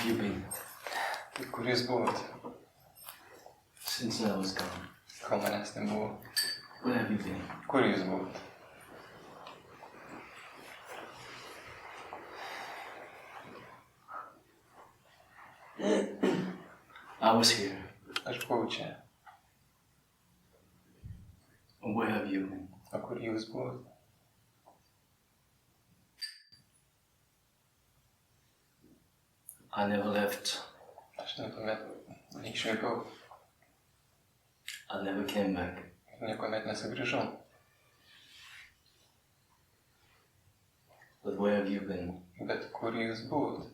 have you been? Tai kur jūs buvot, Since I was gone. kol manęs nebuvo? Where have you been? Kur jūs buvot? I was here. Aš buvau čia. And where have you been? O kur jūs buvot? I never left. Aš niekuomet neišvykau. I never came back. Niekuomet nesugrįžau. But where have you been? Bet kur jūs buvot?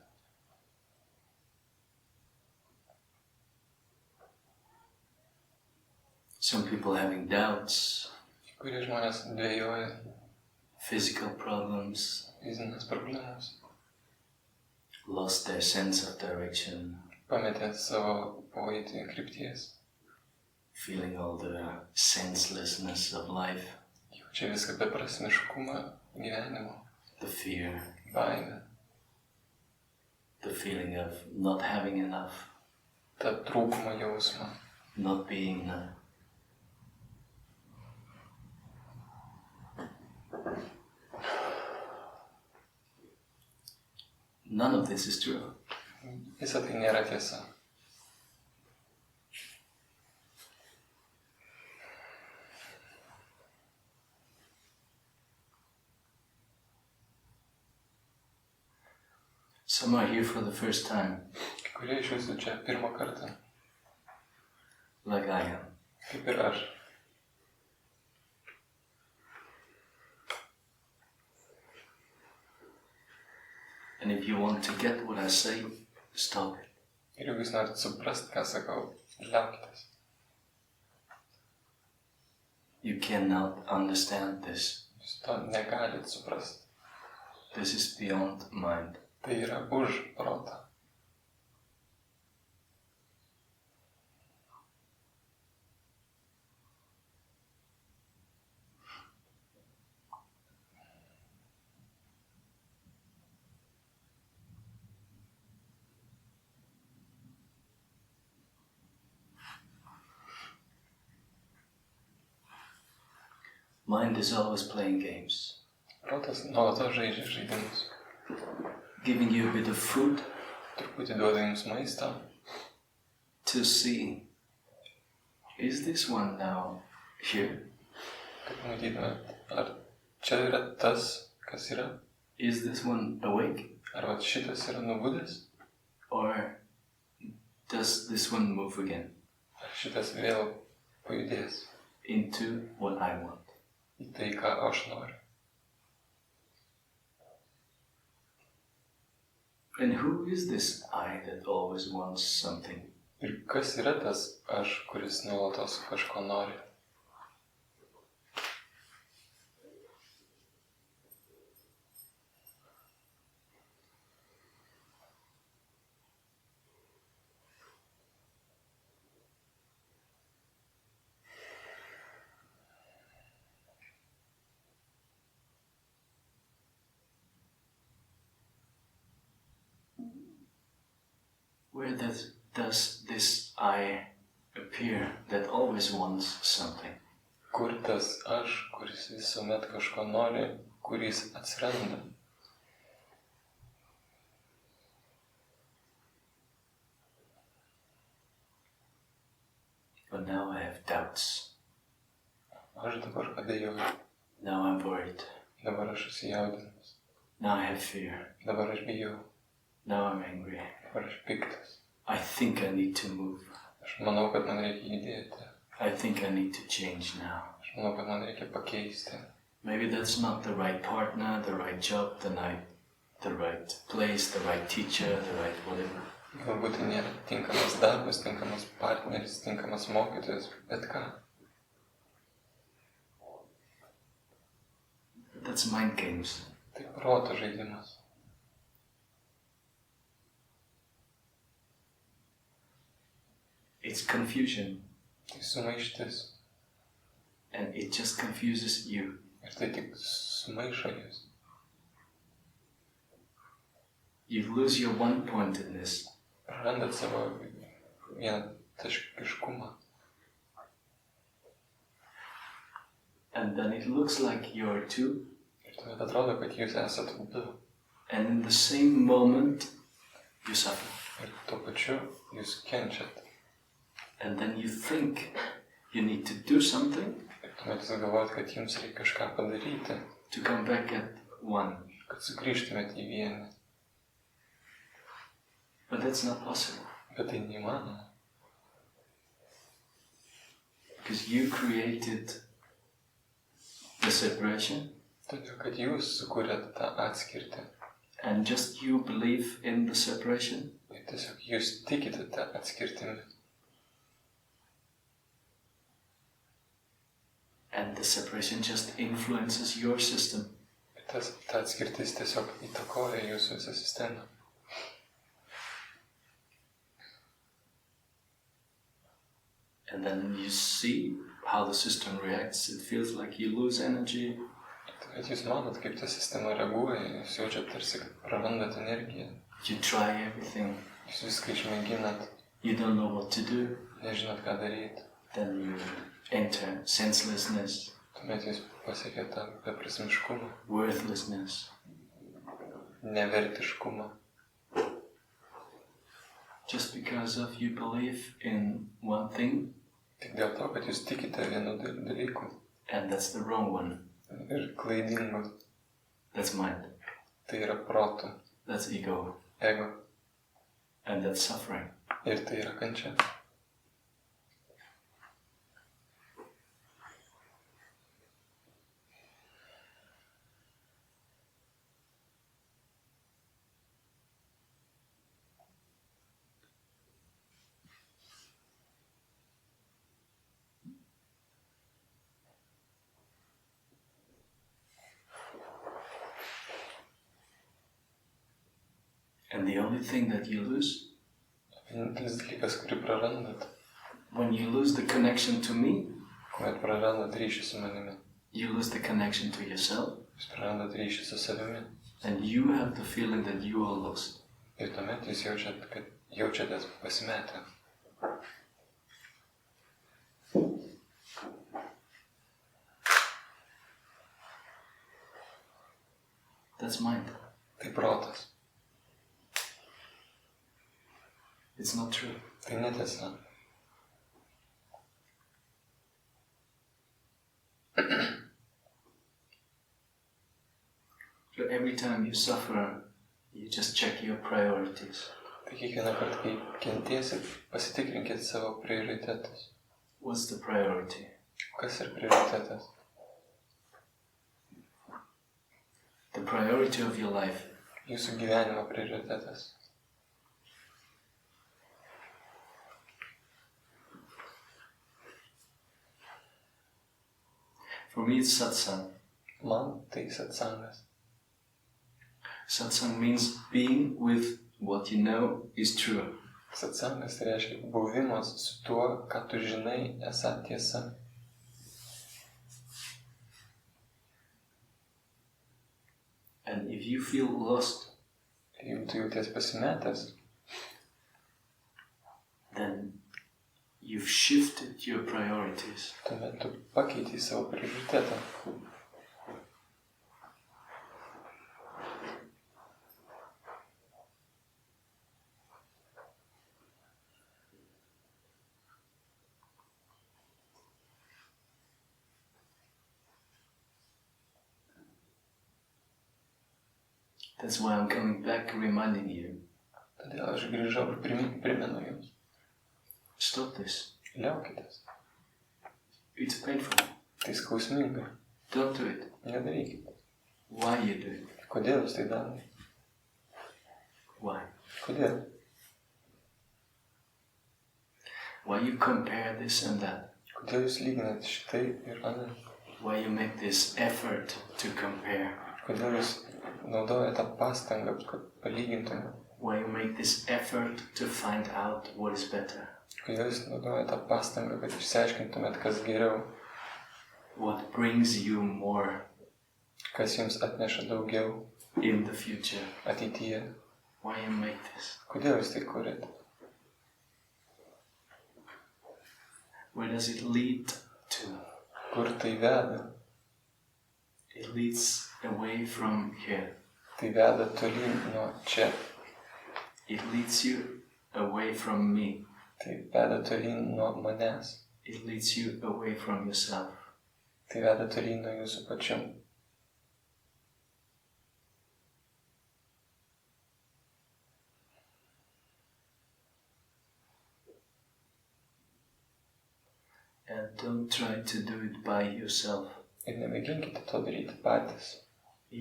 Some people having doubts, Kurie žmonės dvejoja, physical problems, fizinės problemos, lost their sense of direction, pametė savo pojūtį krypties, feeling all the senselessness of life, jaučia viską beprasmiškumą gyvenimo, the fear, baimę, the feeling of not having enough, tą trūkumo jausmą, not being enough. None of this is true. Visa tai nėra tiesa. Some are here for the first time, Kai kurie iš jūsų čia pirmą kartą, like I am. kaip ir aš. And if you want to get what I say, stop it. Ir jeigu jūs norit suprast, ką sakau, liaukitės. You cannot understand this. Jūs to negalit suprast. This is beyond mind. Tai yra už protą. Mind is always playing games, Protas nuolatos žaidžia žaidimus. giving you a bit of food Truputį duoda jums maisto, to see, is this one now here? kad matytumėt, ar čia yra tas, kas yra, Is this one awake? ar vat šitas yra nubudęs, Or does this one move again ar šitas vėl pajudės into what I want? į tai, ką aš noriu. And who is this I that always wants something? Ir kas yra tas aš, kuris nuolatos kažko nori? Where does this I appear that always wants something? Kur tas aš, kuris visuomet kažko nori, kuris atsiranda? But now I have doubts. Aš dabar abejoju, Now I'm worried. dabar aš susijaudinęs, Now I have fear. dabar aš bijau, Now I'm angry. dabar aš piktas. I think I need to move. Aš manau, kad man reikia judėti, I think I need to change now. aš manau, kad man reikia pakeisti. Maybe that's not the right partner, the right job, the right place, the right teacher, the right whatever. Galbūt tai nėra tinkamas darbas, tinkamas partneris, tinkamas mokytojas, bet ką. That's mind games. Tai proto žaidimas. It's confusion, Tai sumaištis. and it just confuses you. Ir tai tik sumaišo jūs. You lose your one-pointedness prarandat savo vienataškiškumą. And then it looks like you're two. Ir tuomet atrodo, kad jūs esat du. And in the same moment, you suffer. Ir tuo pačiu jūs kenčiat. And then you think you need to do something Ir tuomet jūs galvojat, kad jums reikia kažką padaryti, to come back at one. kad sugrįžtumėt į vienį. But that's not possible. Bet tai neįmanoma. Because you created the separation. Todėl, kad jūs sukūrėt tą atskirtį. And just you believe in the separation. Ir tiesiog jūs tikite tą atskirtimį. And the separation just influences your system. Ir ta atskirtis tiesiog įtakoja jūsų visą sistemą. And then you see how the system reacts. It feels like you lose energy. Bet jūs matot, kaip ta sistema reaguoja, jūs jaučiat tarsi, kad prarandat energiją. You try everything. Jūs viską išmėginat, You don't know what to do. nežinot, ką daryti. Then you enter senselessness, Tuomet jūs pasiekėt tą beprasmiškumą, worthlessness. nevertiškumą. Just because of you believe in one thing, Tik dėl to, kad jūs tikite vienu dalyku and that's the wrong one. ir klaidingu. That's mind. Tai yra proto, That's ego. ego. And that's suffering. Ir tai yra kančia. And the only thing that you lose, Vienintelis dalykas, kurį prarandat, when you lose the connection to me, kuomet prarandat ryšį su manimi, you lose the connection to yourself, jūs prarandat ryšį su savimi. and you have the feeling that you are lost. Ir tuomet jūs jaučiatės pasimetę. That's mind. Tai protas. It's not true. Tai netiesa. So every time you suffer, you just check your priorities. Tai kiekvieną kartą, kai kentėsit, pasitikrinkit savo prioritetus. What's the priority? Kas yra prioritetas? The priority of your life. Jūsų gyvenimo prioritetas. For me, it's satsang. Man tai satsangas. Satsang means being with what you know is true. Satsangas tai reiškia buvimas su tuo, ką tu žinai, esą tiesa. And if you feel lost, Jeigu tu jauties pasimetęs, then you've shifted your priorities. tuomet tu pakeitei savo prioritetą. That's why I'm coming back reminding you. Todėl aš grįžau ir primenu jums. Stop this. Liaukitės. It's painful. Tai skausminga. Don't do it. Nedarykit. Why you do it? Kodėl jūs tai darote? Why? Kodėl? Why you compare this and that? Kodėl jūs lyginat šitai ir aną? Why you make this effort to compare? Kodėl jūs naudojate pastangą, kad palygintumėte? Why you make this effort to find out what is better? Kodėl jūs naudojate pastangą, kad išsiaiškintumėt, kas geriau? What brings you more Kas jums atneša daugiau in the future? ateityje? Why you make this? Kodėl jūs tai kuriate? Where does it lead to? Kur tai veda? It leads away from here. Tai veda tolyn nuo čia. It leads you away from me. Tai veda tolyn nuo manęs. It leads you away from yourself. Tai veda tolyn nuo jūsų pačių. And don't try to do it by yourself. Ir nemėginkite to daryti patys.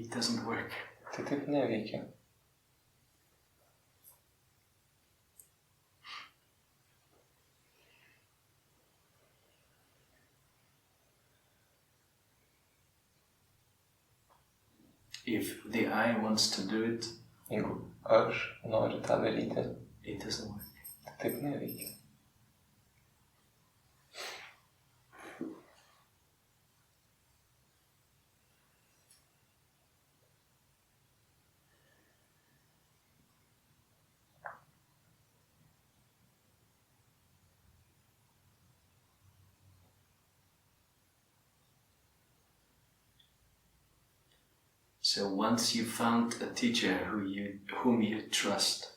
It doesn't work. Tai taip neveikia. If the I wants to do it, Jeigu aš noriu tą daryti, it doesn't work. tai taip neveikia. So once you found a teacher whom you trust,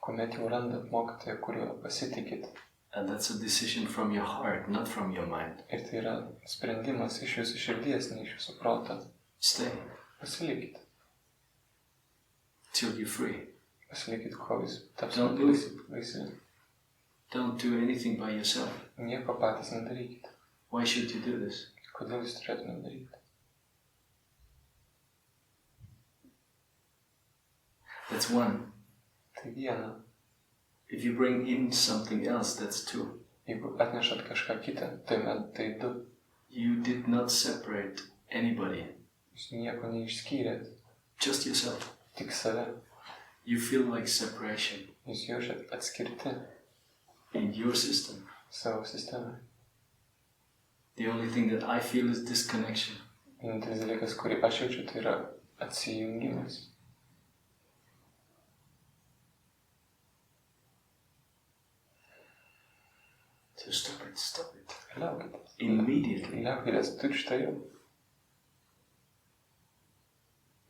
Kuomet jau randat mokytoją, kuriuo pasitikit, and that's a decision from your heart, not from your mind, ir tai yra sprendimas iš jūsų širdies, ne iš jūsų proto, stay pasilikit. till you're free. Pasilikit, kol jūs Don't tapsite laisvi. Don't do anything by yourself. Nieko patys nedarykit. Why should you do this? Kodėl jūs turėtumėte daryti? That's one. Tai viena. If you bring in something else, that's two. Jeigu atnešat kažką kitą, tuomet tai du. You did not separate anybody, Jūs nieko neišskyrėt, just yourself. tik save. You feel like separation Jūs jaučiat atskirti in your system. savo sistemą. The only thing that I feel is disconnection. Vienintelis dalykas, kurį aš jaučiu, tai yra atsijungimas. So stop it. Liaukite. Immediately. Liaukitės tučtuojau.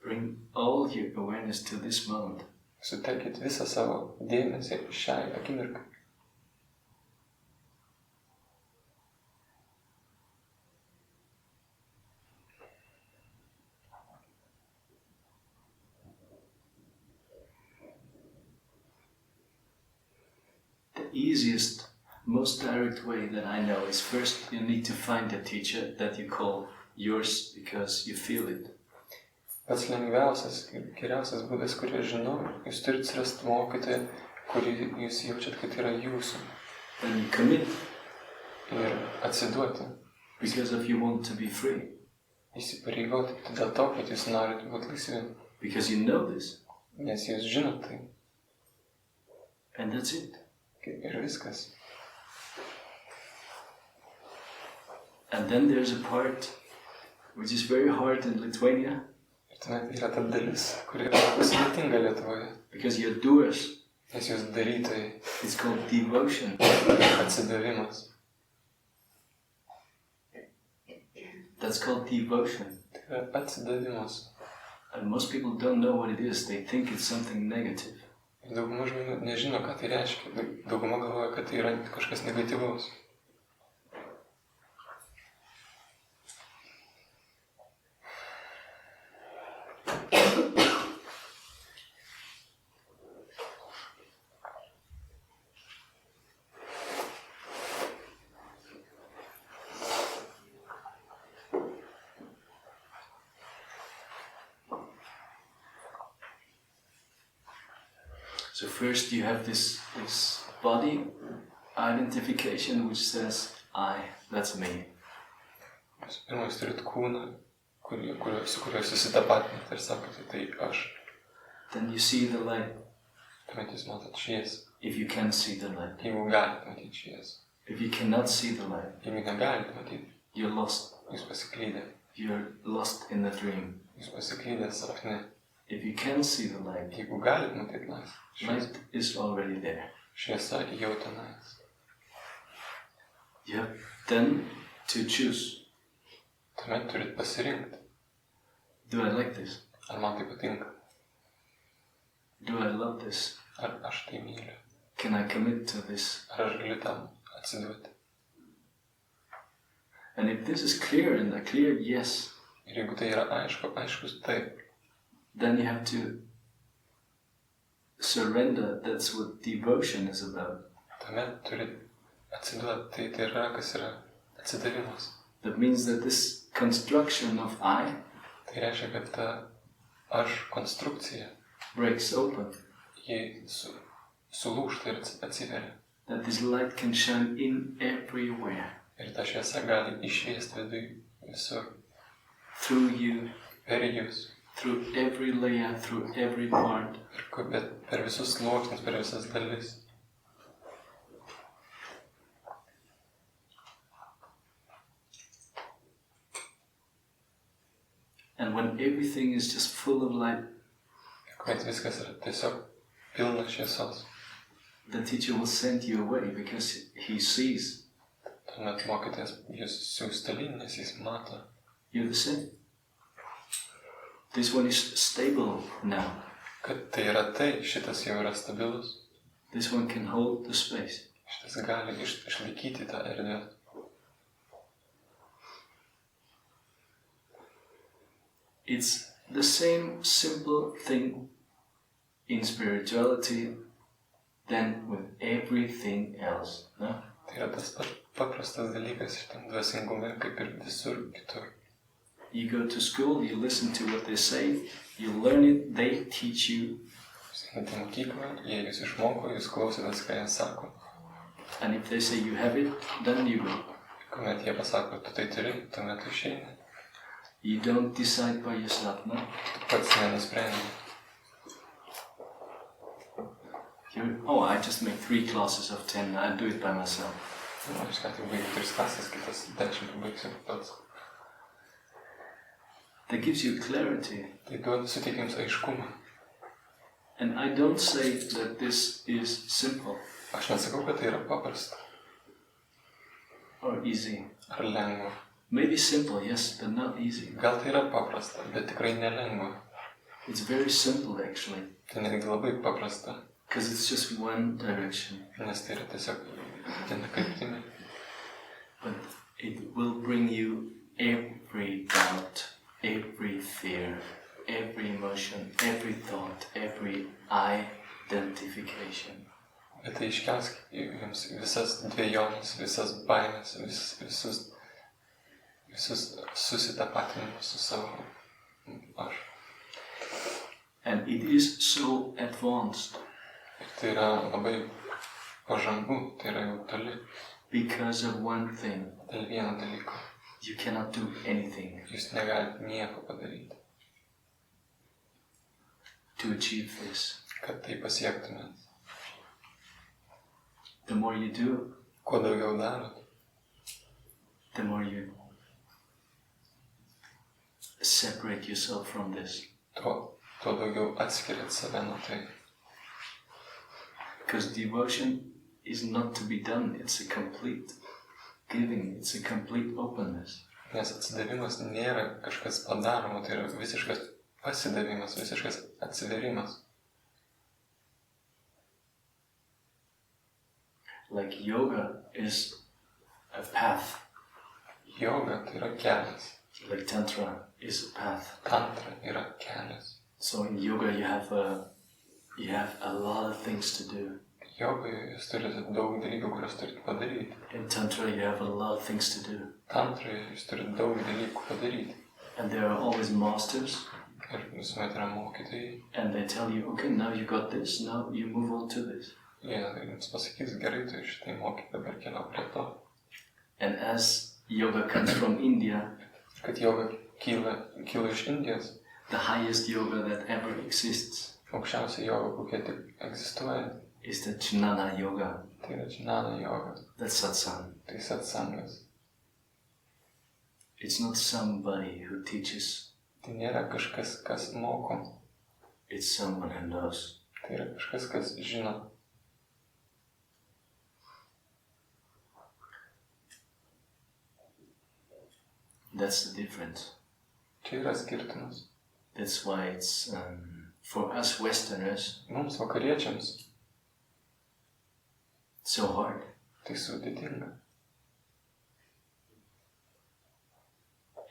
Bring all your awareness to this moment. Sutelkit visą savo dėmesį šiai akimirkai. The easiest, most direct way that I know is first you need to find a teacher that you call yours because you feel it. Pats lengviausias ir geriausias būdas, kurį aš žinau, jūs turit surasti mokytoją, kurį jūs jaučiat, kad yra jūsų. Then you commit Ir atsiduoti. because of you want to be free. Įsipareigoti dėl to, kad jūs norite būti laisvi. Because you know this. Nes jūs žinot tai. And that's it. Ir viskas. And then there's a part which is very hard in Lithuania Ir tuomet yra ta dalis, kuri yra sudėtinga Lietuvoje. because you're doers. Nes jūs darytojai. It's called devotion. Atsidavimas. That's called devotion. Tai yra atsidavimas. And most people don't know what it is. They think it's something negative. Ir dauguma žmonių nežino, ką tai reiškia. Dauguma galvoja, kad tai yra kažkas negatyvaus. So first you have this body identification which says, I, that's me. Pirmą jūs turit kūną, su kuriuo susitapatinat ir sakote, tai aš. Then you see the light, Tuomet jūs matot šviesą. if you can see the light. Jeigu galite matyti šviesą. If you cannot see the light, Jeigu negalite matyti, you're lost. jūs pasiklydę. You're lost in the dream. Jūs pasiklydę sapne. If you can see the light, Jeigu galite matyti šviesą, light is already there. šviesa jau tenais. You have then to choose. Tuomet turit pasirinkti. Do I like this? Ar man tai patinka? Do I love this? Ar aš tai myliu? Can I commit to this? Ar aš galiu tam atsiduoti? And if this is clear and a clear yes, Ir jeigu tai yra aiškus taip, then you have to surrender. That's what devotion is about. tuomet turit atsiduoti. Tai yra, kas yra atsidavimas. That means that this construction of I Tai reiškia, kad ta aš konstrukcija, breaks open. ji sulūžta ir atsiveria. That this light can shine in everywhere. Ir ta šviesa gali išviesti viduj visur. Through you, Per jūs. through every layer, through every part. Bet per visus sluoksnius, per visas dalis. And when everything is just full of light, Kuomet viskas yra tiesiog pilna šviesos, the teacher will send you away because he sees tuomet mokytojas jūs siūs tolyn, nes jis mato, you're the same. This one is stable now. kad tai yra tai, šitas jau yra stabilus, This one can hold the space. šitas gali išlaikyti tą erdvę. It's the same simple thing in spirituality than with everything else. No? Tai yra tas paprastas dalykas šitam dvasingume, kaip ir visur kitur. You go to school, you listen to what they say, you learn it, they teach you. Jūs einate į mokyklą, jie jūs išmoko, jūs klausotės, ką jie sako. And if they say you have it, then you go. Kuomet jie pasako, tu tai turi, tuomet tu išeini. You don't decide by yourself, no? Tu pats nenusprendi. I just make 3 classes of 10, I do it by myself. Aš ką tik baigiu 3 klasės, kitas 10 baigsiu pats. That gives you clarity. Tai suteikia jums aiškumą. And I don't say that this is simple Aš nesakau, kad tai yra paprasta or easy. ar lengva. Maybe simple, yes, but not easy. Gal tai yra paprasta, bet tikrai nelengva. It's very simple actually, Tai netgi labai paprasta, because it's just one direction. nes tai yra tiesiog viena kryptimi. But it will bring you every doubt, every fear, every emotion, every thought, every identification. Bet tai iškels jums visas dvejonės, visas baimės, visus susitapatinimus su savo aš. And it is so advanced Ir tai yra labai pažangu, tai yra jau toli. because of one thing. Dėl vieno dalyko. You cannot do anything Jūs negalite nieko padaryti, to achieve this. kad tai pasiektumėt. The more you do, Kuo daugiau darot, the more you separate yourself from this. tuo daugiau atskiriat save nuo tai. Because devotion is not to be done, it's a complete giving, it's a complete openness. Nes atsidavimas nėra kažkas padaroma, tai yra visiškas pasidavimas, visiškas atsiverimas. Like yoga is a path, Joga tai yra kelias, like tantra is a path. tantra yra kelias. So in yoga you have a lot of things to do. Jogoje jūs turite daug dalykų, kuriuos turite padaryti. In tantra you have a lot of things to do. Tantroje jūs turite daug dalykų padaryti. And there are always masters, Ir visuomet yra mokytojai. and they tell you, okay, now you got this, now you move on to this. Jie jums pasakys, gerai, tu šitai mokai, dabar keliau prie to. And as yoga comes from India, Kad joga kilo iš Indijos, the highest yoga that ever exists aukščiausia joga, kokia tik egzistuoja, is the Jnana yoga, tai yra džinana joga, that's satsang. tai satsangas. It's not somebody who teaches, Tai nėra kažkas, kas moko, it's someone who knows. tai yra kažkas, kas žino. That's the difference. Čia yra skirtumas. That's why it's, for us Westerners, Mums vakariečiams so hard. tai sudėtinga.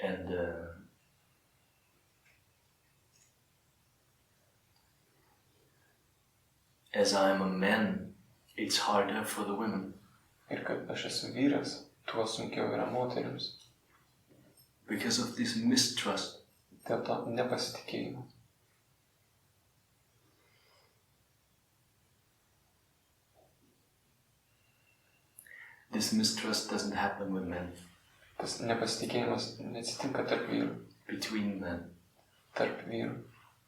And as I'm a man, it's harder for the women. Ir kad aš esu vyras, tuo sunkiau yra moterims. Because of this mistrust. Dėl to nepasitikėjimo. This mistrust doesn't happen with men. Tas nepasitikėjimas neatsitinka tarp vyrų. Between men. Tarp vyrų.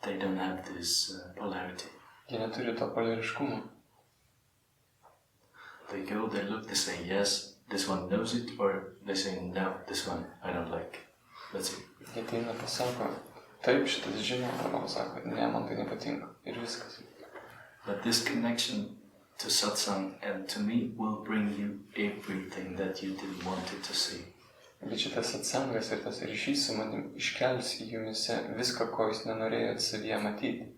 They don't have this polarity. Jie neturi to polariškumo. They go, they look, they say yes, this one knows it, or they say no, this one I don't like. That's it. Jie ateina pasako, taip šitas žino, arba sako, ne, man tai nepatinka. Ir viskas. But this connection to satsang and to me will bring you everything that you didn't want it to see. Bet šitas atsangas ir tas ryšys su manim iškels į jumise viską, ko jūs nenorėjot savyje matyti.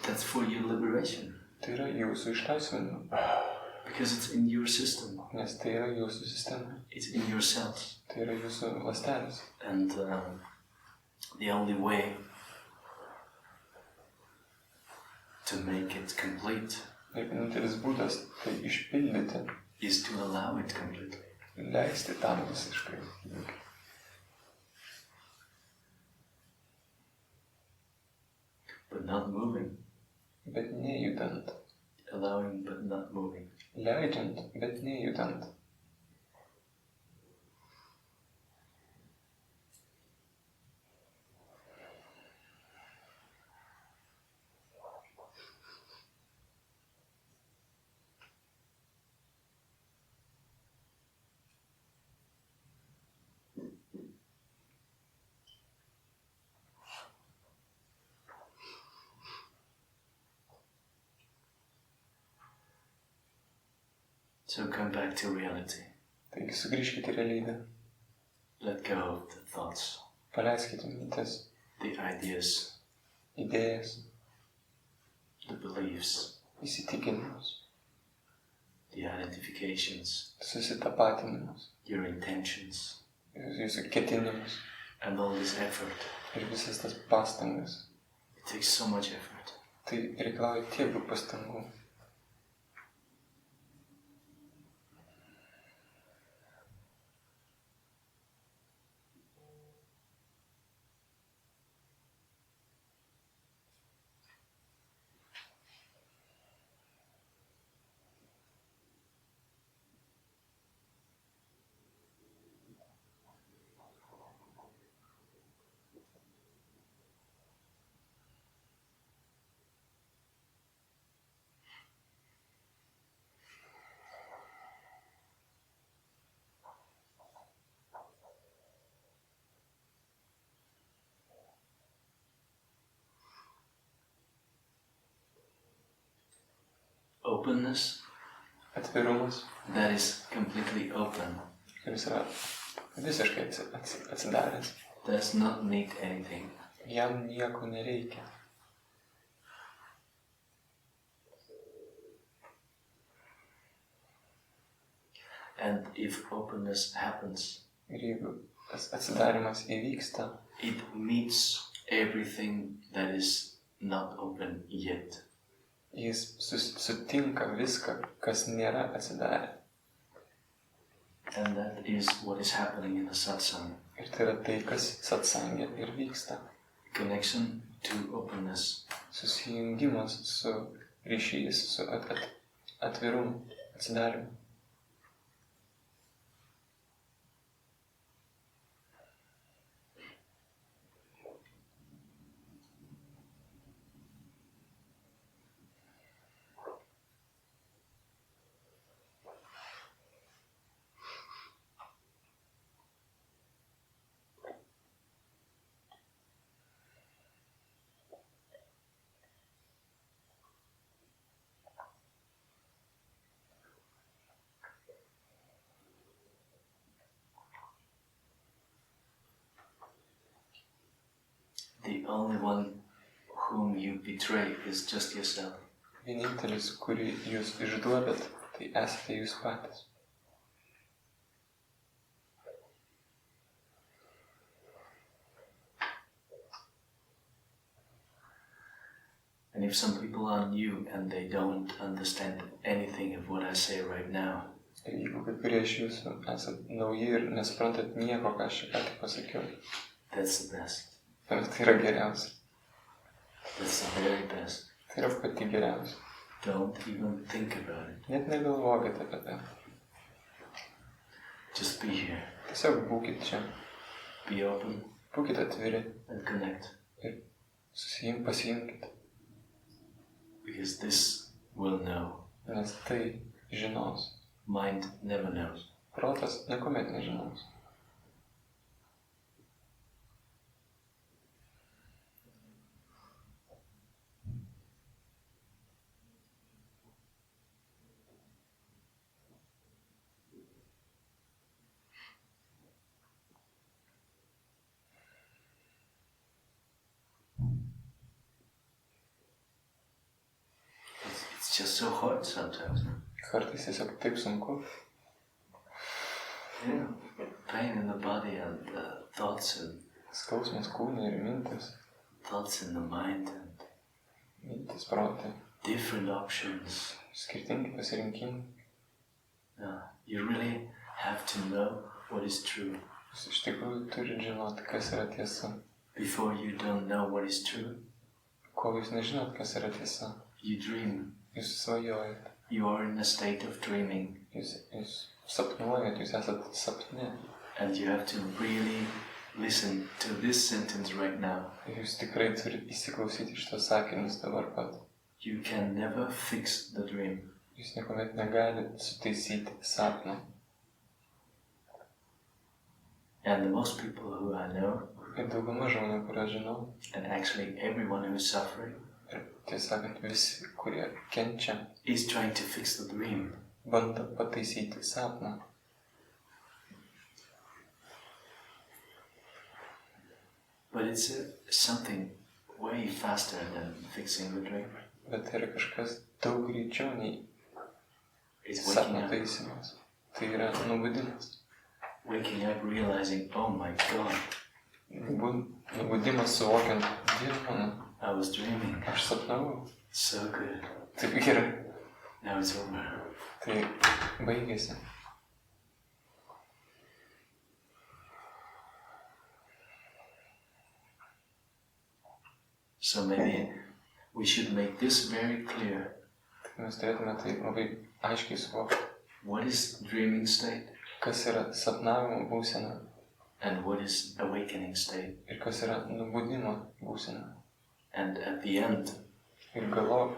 That's for your liberation. Tai yra jūsų išlaisvinimas. Because it's in your system. Nes tai yra jūsų sistema. It's in your cells. Tai yra jūsų ląstelės. And the only way to make it complete Ir vienintelis būdas tai išpildyti, is to allow it completely. leisti tam visiškai. But not moving. Bet nejudant. Allowing but not moving. Leidžiant, bet nejudant. So come back to reality. Taigi sugrįžkite į realybę. Let go of the thoughts, Paleiskite mintis, the ideas, idėjas, the beliefs, įsitikinimus, the identifications, susitapatinimus, your intentions, jūsų ketinimus and all this effort. ir visas tas pastangas. It takes so much effort. Tai reikalauja tiek daug pastangų. Openness, Atvirumas, that is completely open, kuris yra visiškai atsidaręs. does not need anything. Jam nieko nereikia. And if openness happens, Ir jeigu tas atsidarimas įvyksta, it meets everything that is not open yet. jis sutinka viską, kas nėra atsidarę. And that is what is happening in the satsang. Ir tai yra tai, kas satsangė ir vyksta. Connection to openness. Susijungimas su ryšys, su atvirumu, atsidarimu. the only one whom you betray is just yourself. Vienintelis, kurį jūs išduodat, tai esate jūs patys. And if some people are new and they don't understand anything of what I say right now, Ir jeigu kai kurie iš jūsų esat nauji ir nesuprantat nieko, ką aš čia ką tik pasakiau, that's the best. tai yra geriausia. That's the very best. Tai yra pati geriausia. Don't even think about it. Net negalvokite apie tai. Just be here. Tiesiog būkite čia. Be open Būkite atviri and connect. ir pasiimkite. Because this will know. Nes tai žinos. Mind never knows. Protas niekuomet nežinos. It's just so hard sometimes. Kartais tiesiog taip sunku. Yeah. Pain in the body and thoughts and Skausmas kūne ir mintis. thoughts in the mind and Mintis protė. different options. Skirtingi pasirinkimai. You really have to know what is true. Jūs iš tikrųjų turite žinoti, kas yra tiesa. Before you don't know what is true, Kol jūs nežinot, kas yra tiesa, you dream. jūs svajojat, You are in a state of dreaming. jūs sapnuojat, jūs esat sapne. And you have to really listen to this sentence right now. Ir jūs tikrai turite įsiklausyti šitos sakinius dabar pat. You can never fix the dream. Jūs niekuomet negalite sutaisyti sapną. And the most people who I know, Ir dauguma žmonių, kuriuos žinau, and actually everyone who is suffering, ir tiesąkant visi, kurie kenčia, is trying to fix the dream. bando pataisyti sapną. But it's something way faster than fixing the dream. Bet tai yra kažkas daug greičiau nei It's waking sapno up. taisymas. Tai yra nubudimas. Waking up realizing, oh my God, Nubudimas suvokiant, Dieve mano, I was dreaming. aš sapnavau. So good. Taip gerai. Now it's over. Tai baigėsi. So maybe we should make this very clear. Tai mes turėtume tai labai aiškiai suvokti. What is dreaming state Kas yra sapnavimo būsena and what is awakening state? ir kas yra nubudimo būsena. And at the end, Ir galop,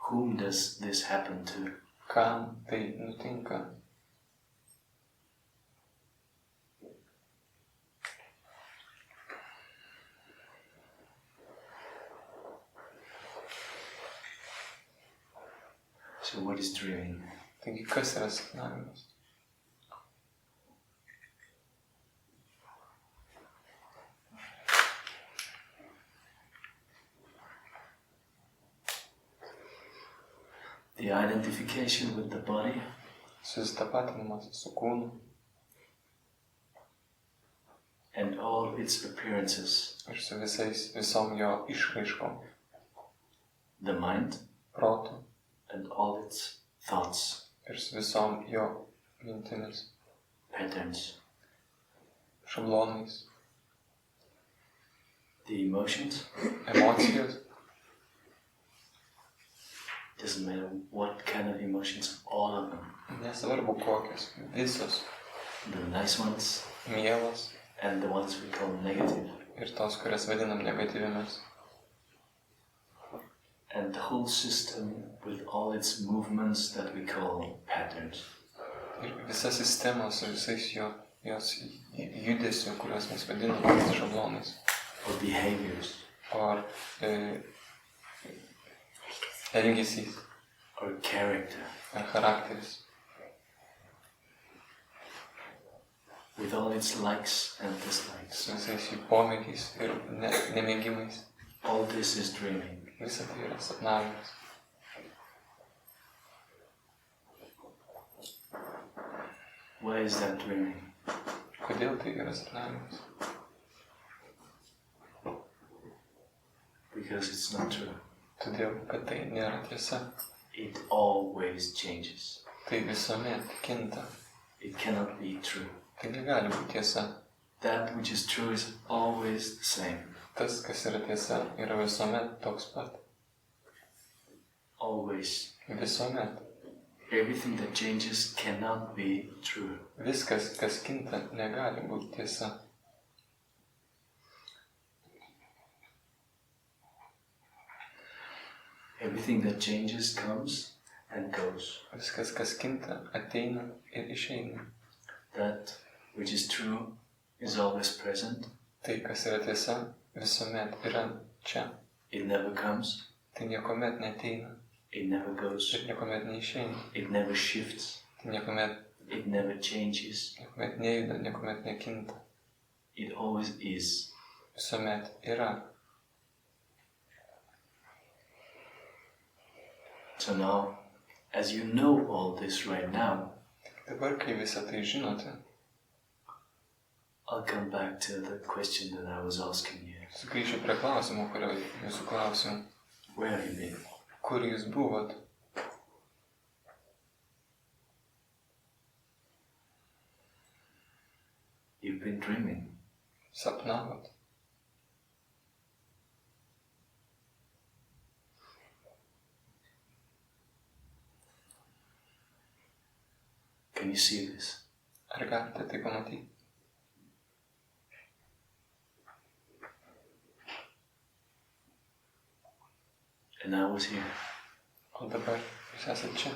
whom does this happen to? kam tai nutinka. So what is dreaming? Taigi, kas yra sapnavimas? The identification with the body Susitapatinimas su kūnu and all its appearances. ir su visom jo išraiškom, The mind protu and all its thoughts, ir su visom jo mintimis, patterns, šablonais, the emotions. emocijos, Doesn't matter what kind of emotions, all of them. nesvarbu kokios, visos, The nice ones mielos and the ones we call negative. ir tos, kurias vadinam negatyvimis. And the whole system with all its movements that we call patterns. Ir visa sistema su visais jos judesiu, kuriuos mes vadinam šablonais. Or behaviors. Ar elgesys, Or character. ar charakteris. with all its likes and dislikes. Su visais jų pomėgiais ir nemėgimais. All this is dreaming. Visa tai yra sapnavimas. Why is that dreaming? Kodėl tai yra sapnavimas? Because it's not true. Todėl, kad tai nėra tiesa. It always changes. Tai visuomet kinta. It cannot be true. Tai negali būti tiesa. That which is true is always the same. Tas, kas yra tiesa, yra visuomet toks pat. Always. Visuomet. Everything that changes cannot be true. Viskas, kas kinta, negali būti tiesa. Everything that changes comes and goes. Viskas, kas kinta, ateina ir išeina. That which is true is always present. Tai, kas yra tiesa, visuomet yra čia. It never comes. Tai niekuomet neteina. It never goes. Ir niekuomet neišeina. It never shifts. Tai niekuomet It never changes. nejuda, niekuomet nekinta. It always is. Visuomet yra. So now, as you know all this right now, Dabar, kai visą tai žinote, I'll come back to the question that I was asking you. sugrįšiu prie klausimo, kurio jūsų klausiau. Where have you been? Kur jūs buvot? You've been dreaming. Sapnavot. Can you see this? Ar galite tai pamatyti? And I was here. O dabar jūs esate čia.